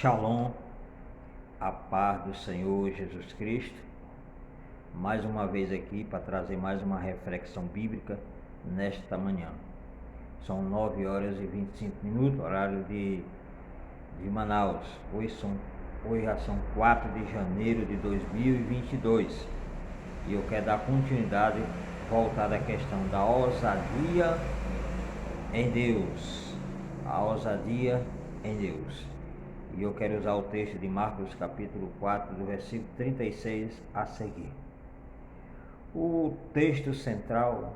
Shalom, a paz do Senhor Jesus Cristo, mais uma vez aqui para trazer mais uma reflexão bíblica nesta manhã. São 9 horas e 25 minutos, horário de Manaus. Hoje já são 4 de janeiro de 2022 e eu quero dar continuidade voltada à questão da ousadia em Deus. A ousadia em Deus. E eu quero usar o texto de Marcos capítulo 4, do versículo 36 a seguir. O texto central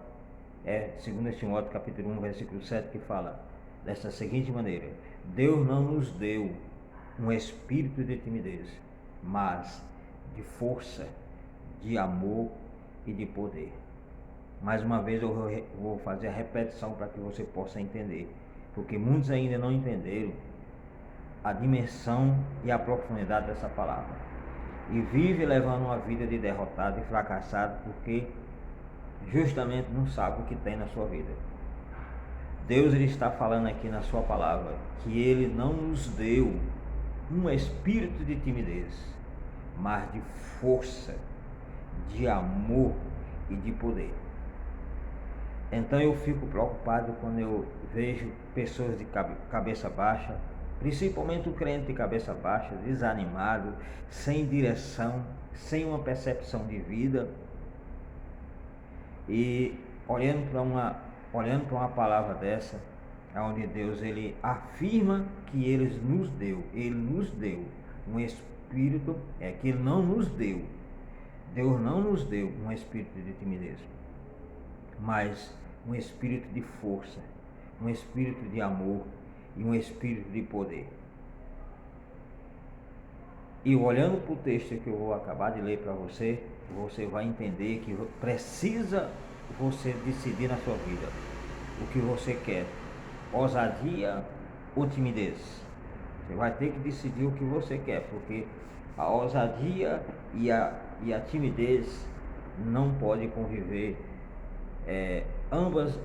é 2 Timóteo capítulo 1, versículo 7, que fala desta seguinte maneira: Deus não nos deu um espírito de timidez, mas de força, de amor e de poder. Mais uma vez eu vou fazer a repetição para que você possa entender, porque muitos ainda não entenderam a dimensão e a profundidade dessa palavra, e vive levando uma vida de derrotado e fracassado, porque justamente não sabe o que tem na sua vida. Deus ele está falando aqui na sua palavra que ele não nos deu um espírito de timidez, mas de força, de amor e de poder. Então eu fico preocupado quando eu vejo pessoas de cabeça baixa, principalmente o crente de cabeça baixa, desanimado, sem direção, sem uma percepção de vida, e olhando para uma palavra dessa, onde Deus ele afirma que ele nos deu um espírito, que ele não nos deu. Deus não nos deu um espírito de timidez, mas um espírito de força, um espírito de amor e um espírito de poder. E olhando para o texto que eu vou acabar de ler para você, você vai entender que precisa você decidir na sua vida o que você quer: ousadia ou timidez. Você vai ter que decidir o que você quer, porque a ousadia e a timidez não podem conviver ambas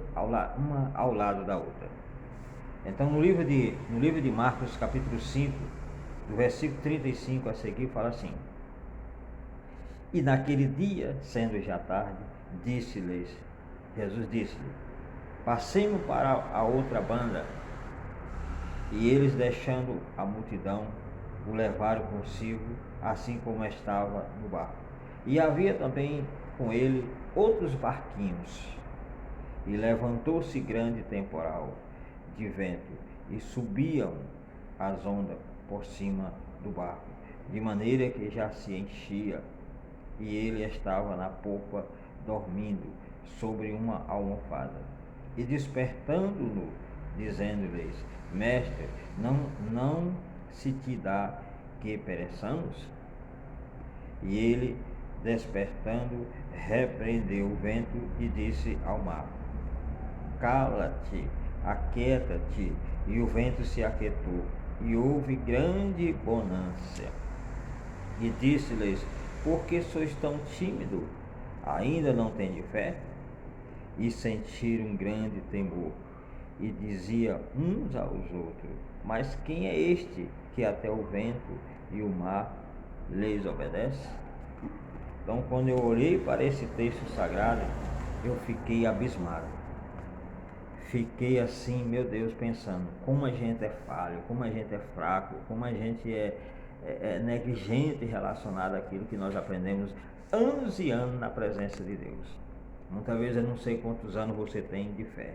uma ao lado da outra. Então no livro de Marcos capítulo 5, do versículo 35 a seguir, fala assim: E naquele dia, sendo já tarde, Jesus disse-lhe: Passemos para a outra banda. E eles, deixando a multidão, o levaram consigo, assim como estava no barco. E havia também com ele outros barquinhos. E levantou-se grande temporal de vento, e subiam as ondas por cima do barco, de maneira que já se enchia, e ele estava na popa, dormindo sobre uma almofada. E despertando-no, dizendo-lhes: Mestre, não se te dá que pereçamos? E ele, despertando, repreendeu o vento e disse ao mar: Cala-te, aquieta-te. E o vento se aquietou, e houve grande bonança. E disse-lhes: Por que sois tão tímidos? Ainda não tendes fé? E sentiram um grande temor, e dizia uns aos outros: Mas quem é este que até o vento e o mar lhes obedece? Então, quando eu olhei para esse texto sagrado, eu fiquei abismado. Fiquei assim, meu Deus, pensando como a gente é falho, como a gente é fraco, como a gente é negligente relacionado àquilo que nós aprendemos anos e anos na presença de Deus. Muitas vezes eu não sei quantos anos você tem de fé.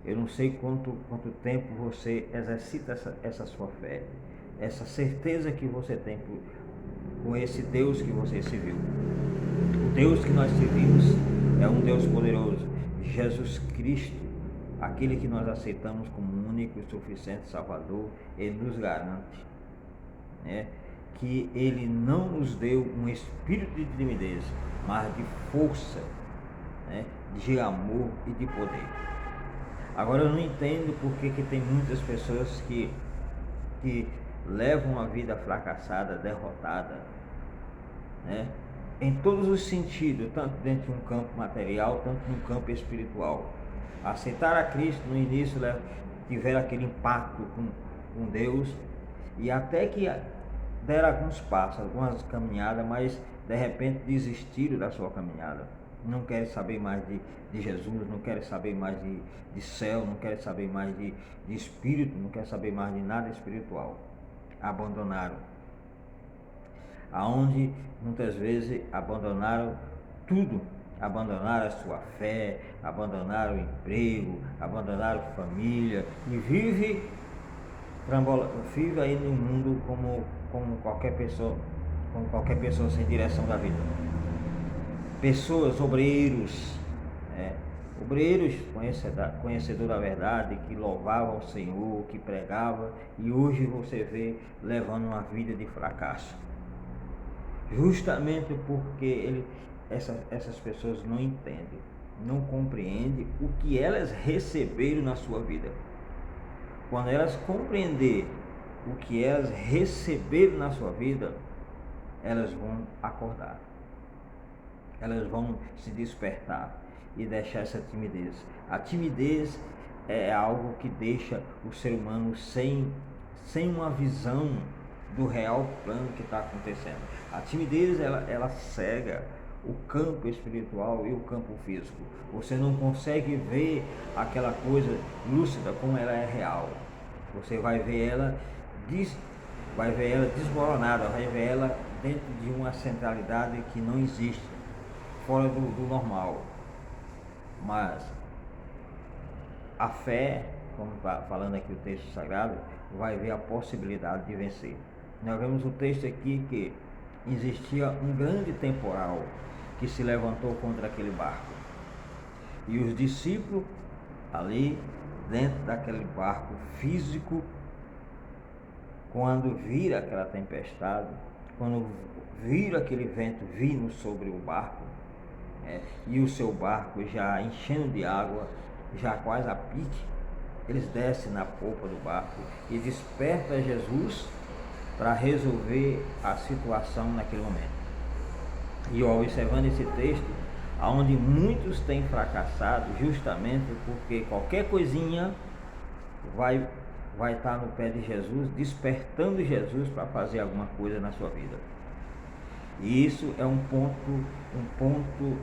Eu não sei quanto tempo você exercita essa sua fé, essa certeza que você tem com esse Deus que você serviu. O Deus que nós servimos é um Deus poderoso, Jesus Cristo, aquele que nós aceitamos como único e suficiente Salvador. Ele nos garante, que ele não nos deu um espírito de timidez, mas de força, de amor e de poder. Agora eu não entendo porque que tem muitas pessoas que levam uma vida fracassada, derrotada, em todos os sentidos, tanto dentro de um campo material, tanto no campo espiritual. Aceitar a Cristo no início tiveram aquele impacto com Deus, e até que deram alguns passos, algumas caminhadas, mas de repente desistiram da sua caminhada. Não querem saber mais de Jesus, não querem saber mais de céu, não querem saber mais de espírito, não querem saber mais de nada espiritual. Abandonaram. Aonde muitas vezes abandonaram tudo. Abandonaram a sua fé, abandonaram o emprego, abandonaram a família e vive aí no mundo como qualquer pessoa sem direção da vida. Pessoas, obreiros, obreiros conhecedor da verdade, que louvavam o Senhor, que pregava, e hoje você vê levando uma vida de fracasso. Justamente porque essas pessoas não entendem, não compreendem o que elas receberam na sua vida. Quando elas compreender o que elas receberam na sua vida, elas vão acordar, elas vão se despertar e deixar essa timidez. A timidez é algo que deixa o ser humano sem uma visão do real plano que está acontecendo. A timidez ela cega o campo espiritual e o campo físico. Você não consegue ver aquela coisa lúcida como ela é real. Você vai ver ela desmoronada, vai ver ela dentro de uma centralidade que não existe, fora do normal. Mas a fé, como está falando aqui o texto sagrado, vai ver a possibilidade de vencer. Nós vemos o texto aqui que existia um grande temporal que se levantou contra aquele barco. E os discípulos ali dentro daquele barco físico, quando viram aquela tempestade, quando viram aquele vento vindo sobre o barco, e o seu barco já enchendo de água, já quase a pique, eles descem na polpa do barco e despertam Jesus para resolver a situação naquele momento. E observando esse texto, onde muitos têm fracassado, justamente porque qualquer coisinha vai estar no pé de Jesus, despertando Jesus para fazer alguma coisa na sua vida. E isso é um ponto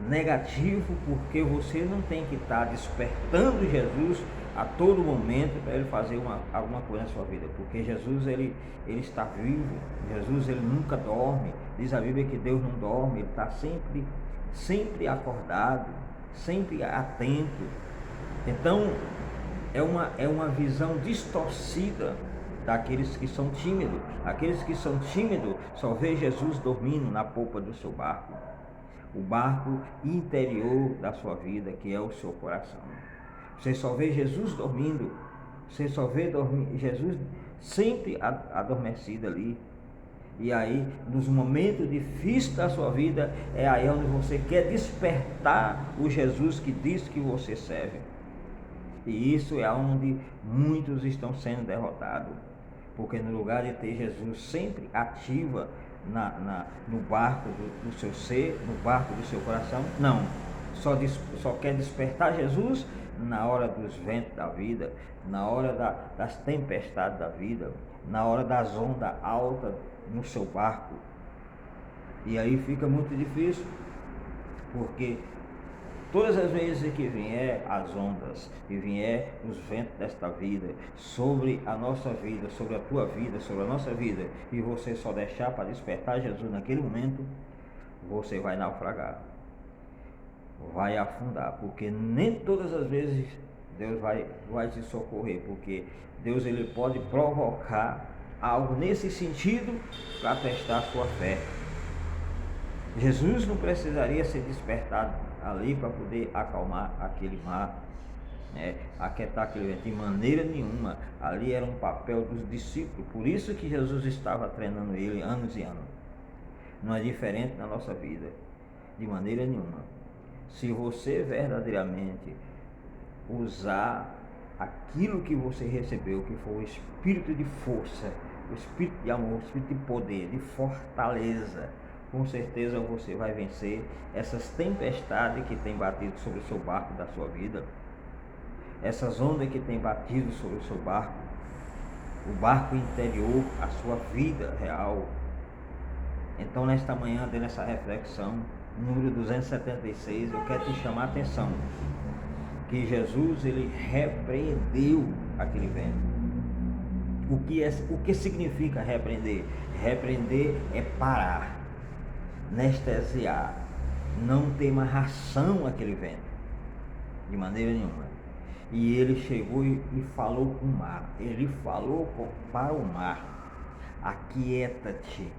negativo, porque você não tem que estar despertando Jesus a todo momento para ele fazer alguma coisa na sua vida, porque Jesus ele está vivo. Jesus ele nunca dorme. Diz a Bíblia que Deus não dorme, ele está sempre acordado, sempre atento. Então é uma visão distorcida daqueles que são tímidos. Aqueles que são tímidos só vê Jesus dormindo na polpa do seu barco, o barco interior da sua vida, que é o seu coração. Você só vê Jesus dormindo, você só vê Jesus sempre adormecido ali. E aí, nos momentos difíceis da sua vida, é aí onde você quer despertar o Jesus que diz que você serve. E isso é onde muitos estão sendo derrotados, porque no lugar de ter Jesus sempre ativa no barco do seu ser, no barco do seu coração, não, só quer despertar Jesus na hora dos ventos da vida, na hora das tempestades da vida, na hora das ondas altas no seu barco. E aí fica muito difícil, porque todas as vezes que vier as ondas e vier os ventos desta vida sobre a nossa vida, sobre a tua vida, sobre a nossa vida, e você só deixar para despertar Jesus naquele momento, você vai naufragar, vai afundar, porque nem todas as vezes Deus vai te socorrer, porque Deus ele pode provocar algo nesse sentido para testar a sua fé. Jesus não precisaria ser despertado ali para poder acalmar aquele mar, aquietar aquele vento, de maneira nenhuma. Ali era um papel dos discípulos, por isso que Jesus estava treinando ele anos e anos. Não é diferente na nossa vida, de maneira nenhuma. Se você verdadeiramente usar aquilo que você recebeu, que foi o espírito de força, o espírito de amor, o espírito de poder, de fortaleza, com certeza você vai vencer essas tempestades que tem batido sobre o seu barco da sua vida, essas ondas que tem batido sobre o seu barco. o barco interior, a sua vida real. Então, nesta manhã, dentro dessa reflexão, número 276, eu quero te chamar a atenção que Jesus, ele repreendeu aquele vento. O que significa repreender? Repreender é parar, anestesiar, não ter mais ração aquele vento, de maneira nenhuma. E ele chegou e falou com o mar. Ele falou para o mar: aquieta-te.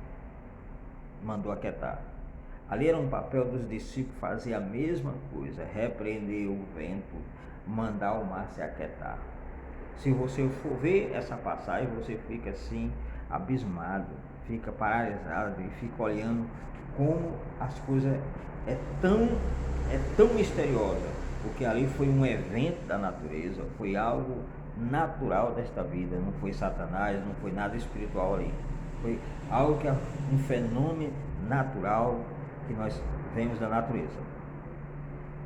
Mandou aquietar. Ali era um papel dos discípulos fazer a mesma coisa, repreender o vento, mandar o mar se aquietar. Se você for ver essa passagem, você fica assim abismado, fica paralisado e fica olhando como as coisas é tão misteriosa, porque ali foi um evento da natureza, foi algo natural desta vida, não foi Satanás, não foi nada espiritual ali, foi algo que é um fenômeno natural que nós vemos da natureza.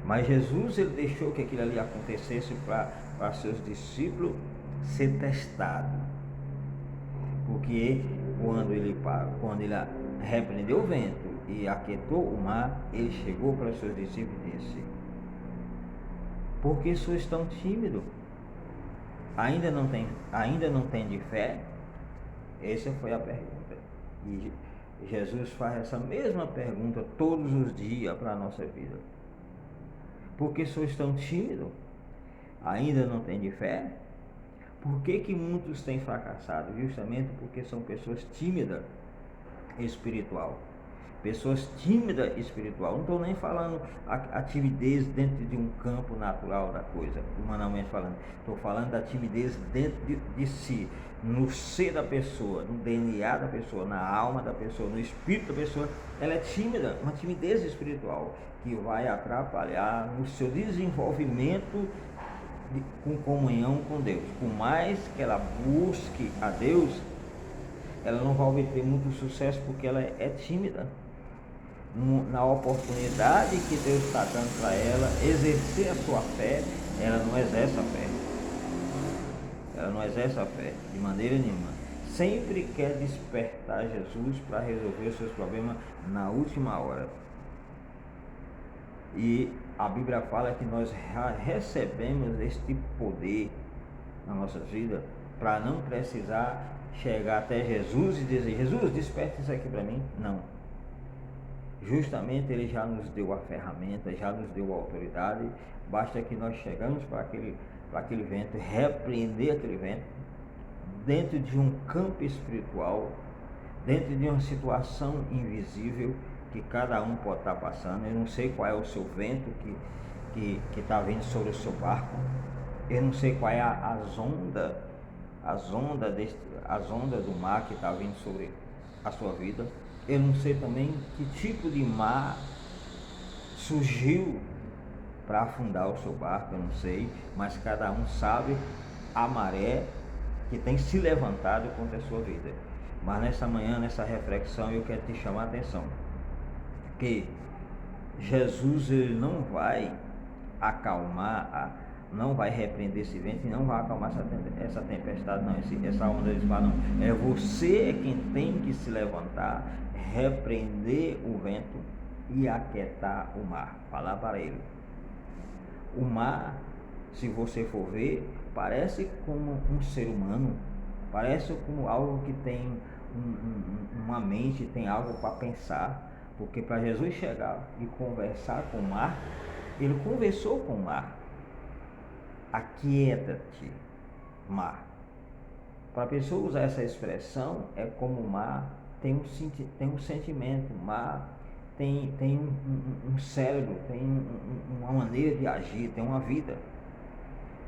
Mas Jesus, ele deixou que aquilo ali acontecesse para seus discípulos ser testado, porque quando ele repreendeu o vento e aquietou o mar, ele chegou para os seus discípulos e disse: por que sois tão tímidos? Ainda não tem de fé? Essa foi a pergunta. E Jesus faz essa mesma pergunta todos os dias para a nossa vida. Por que sois tão tímidos? Ainda não tem de fé? Por que muitos têm fracassado? Justamente porque são pessoas tímidas espiritual. Pessoas tímidas espiritual. Não estou nem falando a timidez dentro de um campo natural da coisa, humanamente falando. Estou falando da timidez dentro de si, no ser da pessoa, no DNA da pessoa, na alma da pessoa, no espírito da pessoa. Ela é tímida, uma timidez espiritual que vai atrapalhar no seu desenvolvimento com comunhão com Deus. Por mais que ela busque a Deus, ela não vai obter muito sucesso porque ela é tímida. Na oportunidade que Deus está dando para ela exercer a sua fé, ela não exerce a fé. Ela não exerce a fé de maneira nenhuma. Sempre quer despertar Jesus para resolver os seus problemas na última hora. E a Bíblia fala que nós recebemos este poder na nossa vida para não precisar chegar até Jesus e dizer: Jesus, desperte isso aqui para mim. Não. Justamente ele já nos deu a ferramenta, já nos deu a autoridade. Basta que nós chegamos para aquele vento, repreender aquele vento dentro de um campo espiritual, dentro de uma situação invisível que cada um pode estar passando. Eu não sei qual é o seu vento que está vindo sobre o seu barco. Eu não sei qual é as ondas do mar que está vindo sobre a sua vida. Eu não sei também que tipo de mar surgiu para afundar o seu barco, eu não sei, mas cada um sabe a maré que tem se levantado contra a sua vida. Mas nessa manhã, nessa reflexão, eu quero te chamar a atenção que Jesus, ele não vai acalmar, não vai repreender esse vento e não vai acalmar essa tempestade, não, essa onda de mar, não. É você quem tem que se levantar, repreender o vento e aquietar o mar, falar para ele. O mar, se você for ver, parece como um ser humano, parece como algo que tem uma mente, tem algo para pensar, porque para Jesus chegar e conversar com o mar, ele conversou com o mar. Aquieta-te, mar. Para a pessoa usar essa expressão, é como o mar tem um sentimento, o mar tem um cérebro, tem uma maneira de agir, tem uma vida.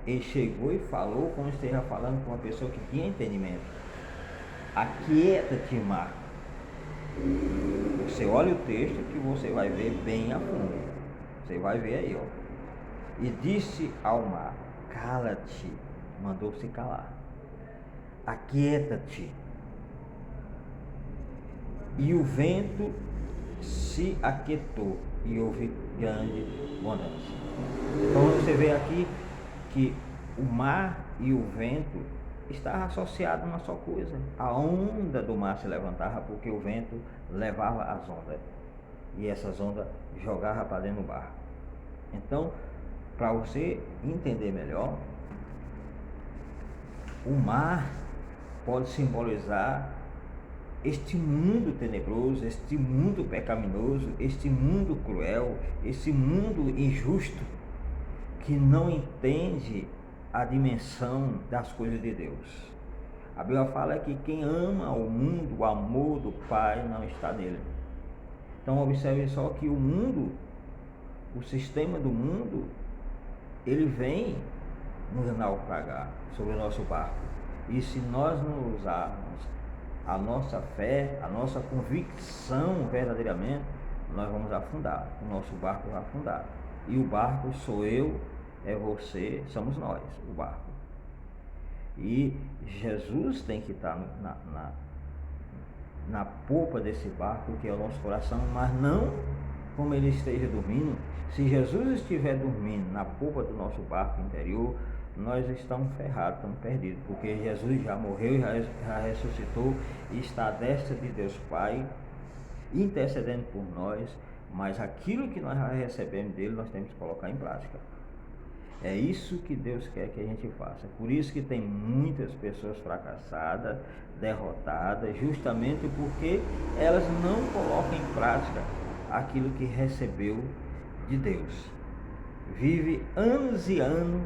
Ele chegou e falou como esteja falando com uma pessoa que tinha entendimento. Aquieta-te, mar. Você olha o texto que você vai ver bem a fundo. Você vai ver aí, ó. E disse ao mar: cala-te. Mandou se calar. Aquieta-te. E o vento se aquietou e houve grande bonança. Então você vê aqui que o mar e o vento está associado a uma só coisa. A onda do mar se levantava porque o vento levava as ondas. E essas ondas jogavam para dentro do barco. Então, para você entender melhor, o mar pode simbolizar este mundo tenebroso, este mundo pecaminoso, este mundo cruel, este mundo injusto, que não entende a dimensão das coisas de Deus. A Bíblia fala que quem ama o mundo, o amor do Pai não está nele. Então observe só que o mundo, o sistema do mundo, ele vem nos naufragar sobre o nosso barco. E se nós não usarmos a nossa fé, a nossa convicção verdadeiramente, nós vamos afundar. O nosso barco vai afundar. E o barco sou eu, é você, somos nós, o barco. E Jesus tem que estar na popa desse barco, que é o nosso coração, mas não como ele esteja dormindo. Se Jesus estiver dormindo na popa do nosso barco interior, nós estamos ferrados, estamos perdidos, porque Jesus já morreu, já ressuscitou e está à destra de Deus Pai, intercedendo por nós, mas aquilo que nós já recebemos dele, nós temos que colocar em prática. É isso que Deus quer que a gente faça. Por isso que tem muitas pessoas fracassadas, derrotadas, justamente porque elas não colocam em prática aquilo que recebeu de Deus. Vive anos e anos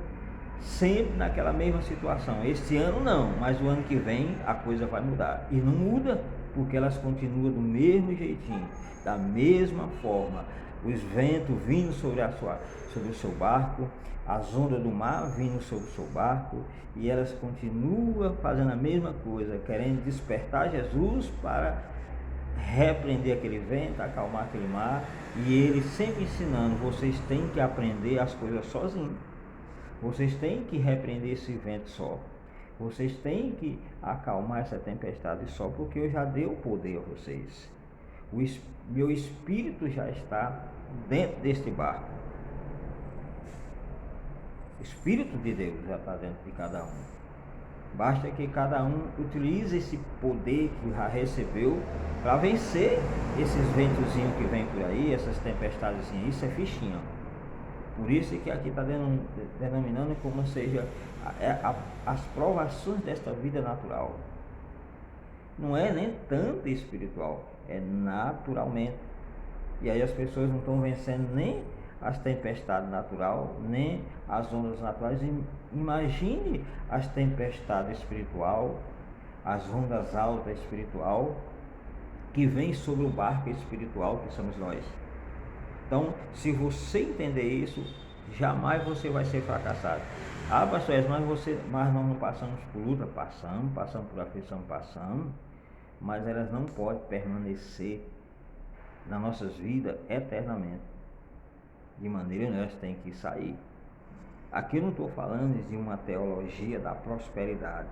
sempre naquela mesma situação. Este ano não, mas o ano que vem a coisa vai mudar. E não muda porque elas continuam do mesmo jeitinho, da mesma forma. Os ventos vindo sobre o seu barco, as ondas do mar vindo sobre o seu barco, e elas continuam fazendo a mesma coisa, querendo despertar Jesus para repreender aquele vento, acalmar aquele mar, e ele sempre ensinando: vocês têm que aprender as coisas sozinhos, vocês têm que repreender esse vento só, vocês têm que acalmar essa tempestade só, porque eu já dei o poder a vocês. Meu espírito já está dentro deste barco. O Espírito de Deus já está dentro de cada um. Basta que cada um utilize esse poder que já recebeu para vencer esses ventozinhos que vem por aí, essas tempestades. Isso é fichinha. Por isso que aqui está denominando como seja as provações desta vida natural. Não é nem tanto espiritual, é naturalmente. E aí as pessoas não estão vencendo nem as tempestades naturais, nem as ondas naturais. Imagine as tempestades espiritual, as ondas altas espiritual, que vem sobre o barco espiritual que somos nós. Então, se você entender isso, jamais você vai ser fracassado. Ah, pastor, mas nós não passamos por luta? Passamos por aflição, passamos, mas elas não podem permanecer nas nossas vidas eternamente. De maneira nós temos que sair. Aqui eu não estou falando de uma teologia da prosperidade,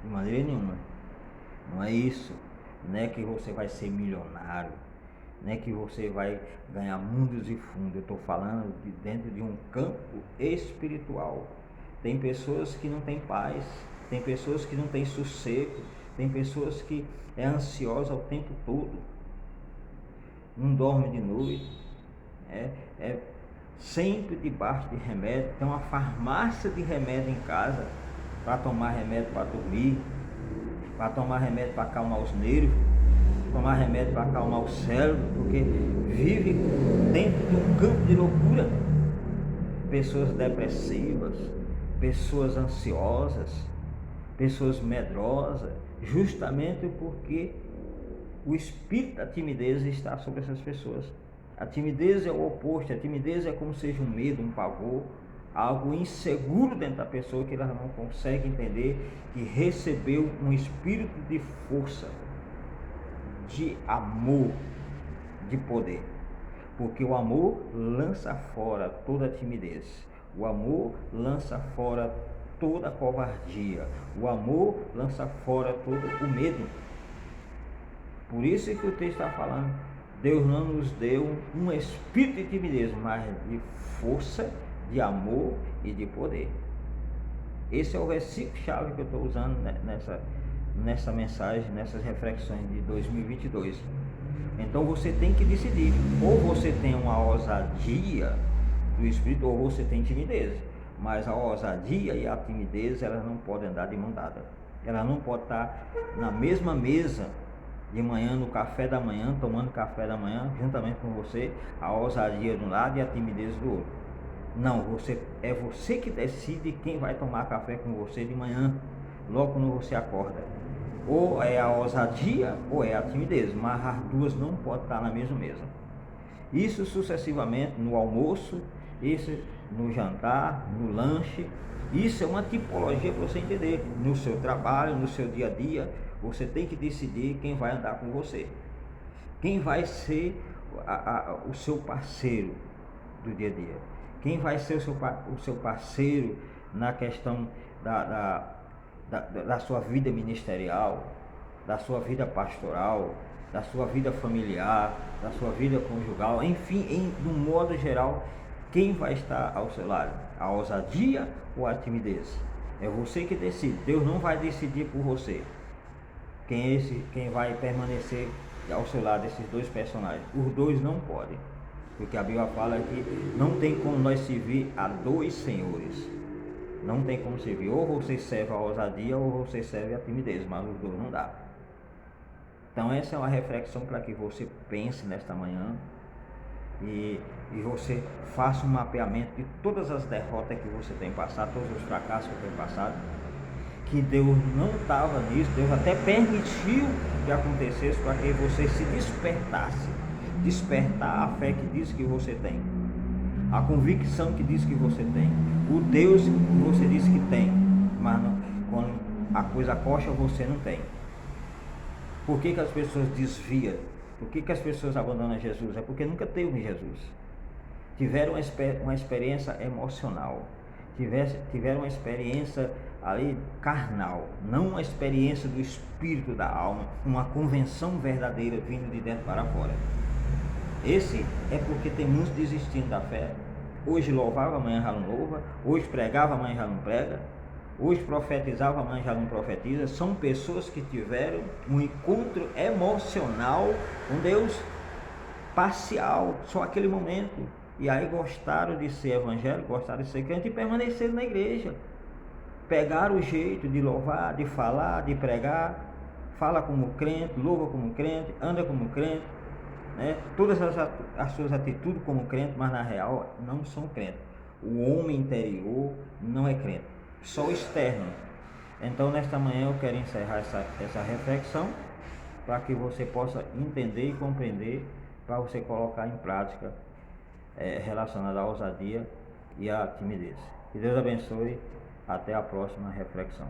de maneira nenhuma. Não é isso. Não é que você vai ser milionário, não é que você vai ganhar mundos e fundos. Eu estou falando de dentro de um campo espiritual. Tem pessoas que não têm paz, tem pessoas que não têm sossego, tem pessoas que é ansiosa o tempo todo, não dorme de noite, é sempre debaixo de remédio. Tem uma farmácia de remédio em casa, para tomar remédio para dormir, para tomar remédio para acalmar os nervos, tomar remédio para acalmar o cérebro, porque vive dentro de um campo de loucura. Pessoas depressivas, pessoas ansiosas, pessoas medrosas, justamente porque o espírito da timidez está sobre essas pessoas. A timidez é o oposto. A timidez é como seja um medo, um pavor, algo inseguro dentro da pessoa, que ela não consegue entender que recebeu um espírito de força, de amor, de poder. Porque o amor lança fora toda a timidez, o amor lança fora toda a covardia, o amor lança fora todo o medo. Por isso que o texto está falando: Deus não nos deu um espírito de timidez, mas de força, de amor e de poder. Esse é o versículo-chave que eu estou usando nessa mensagem, nessas reflexões de 2022. Então você tem que decidir, ou você tem uma ousadia do Espírito, ou você tem timidez. Mas a ousadia e a timidez, elas não podem andar de mão dada. Elas não podem estar na mesma mesa de manhã, no café da manhã, tomando café da manhã, juntamente com você, a ousadia de um lado e a timidez do outro. Não, é você que decide quem vai tomar café com você de manhã, logo quando você acorda. Ou é a ousadia ou é a timidez, mas as duas não podem estar na mesma mesa. Isso sucessivamente no almoço, isso no jantar, no lanche. Isso é uma tipologia para você entender. No seu trabalho, no seu dia a dia, você tem que decidir quem vai andar com você. Quem vai ser o seu parceiro do dia a dia. Quem vai ser o seu parceiro na questão da sua vida ministerial, da sua vida pastoral, da sua vida familiar, da sua vida conjugal, enfim, de um modo geral, quem vai estar ao seu lado? A ousadia ou a timidez? É você que decide. Deus não vai decidir por você quem vai permanecer ao seu lado, esses dois personagens. Os dois não podem, porque a Bíblia fala que não tem como nós servir a dois senhores. Não tem como servir, ou você serve a ousadia ou você serve a timidez, mas os dois não dá. Então essa é uma reflexão para que você pense nesta manhã e você faça um mapeamento de todas as derrotas que você tem passado, todos os fracassos que tem passado, que Deus não estava nisso, Deus até permitiu que acontecesse para que você se despertar a fé que diz que você tem, a convicção que diz que você tem, o Deus que você diz que tem, mas não, quando a coisa coxa você não tem. Por que as pessoas desviam? Por que as pessoas abandonam Jesus? É porque nunca teve Jesus. Tiveram uma experiência emocional, tiveram uma experiência ali carnal, não uma experiência do espírito da alma, uma convenção verdadeira vindo de dentro para fora. Esse é porque tem muitos desistindo da fé. Hoje louvava, amanhã já não louva. Hoje pregava, amanhã já não prega. Hoje profetizava, amanhã já não profetiza. São pessoas que tiveram um encontro emocional com Deus parcial, só aquele momento. E aí gostaram de ser evangélico, gostaram de ser crente e permaneceram na igreja. Pegaram o jeito de louvar, de falar, de pregar. Fala como crente, louva como crente, anda como crente. Todas as suas atitudes como crente, mas na real não são crentes. O homem interior não é crente, só o externo. Então nesta manhã eu quero encerrar essa reflexão para que você possa entender e compreender, para você colocar em prática relacionada à ousadia e à timidez. Que Deus abençoe. Até a próxima reflexão.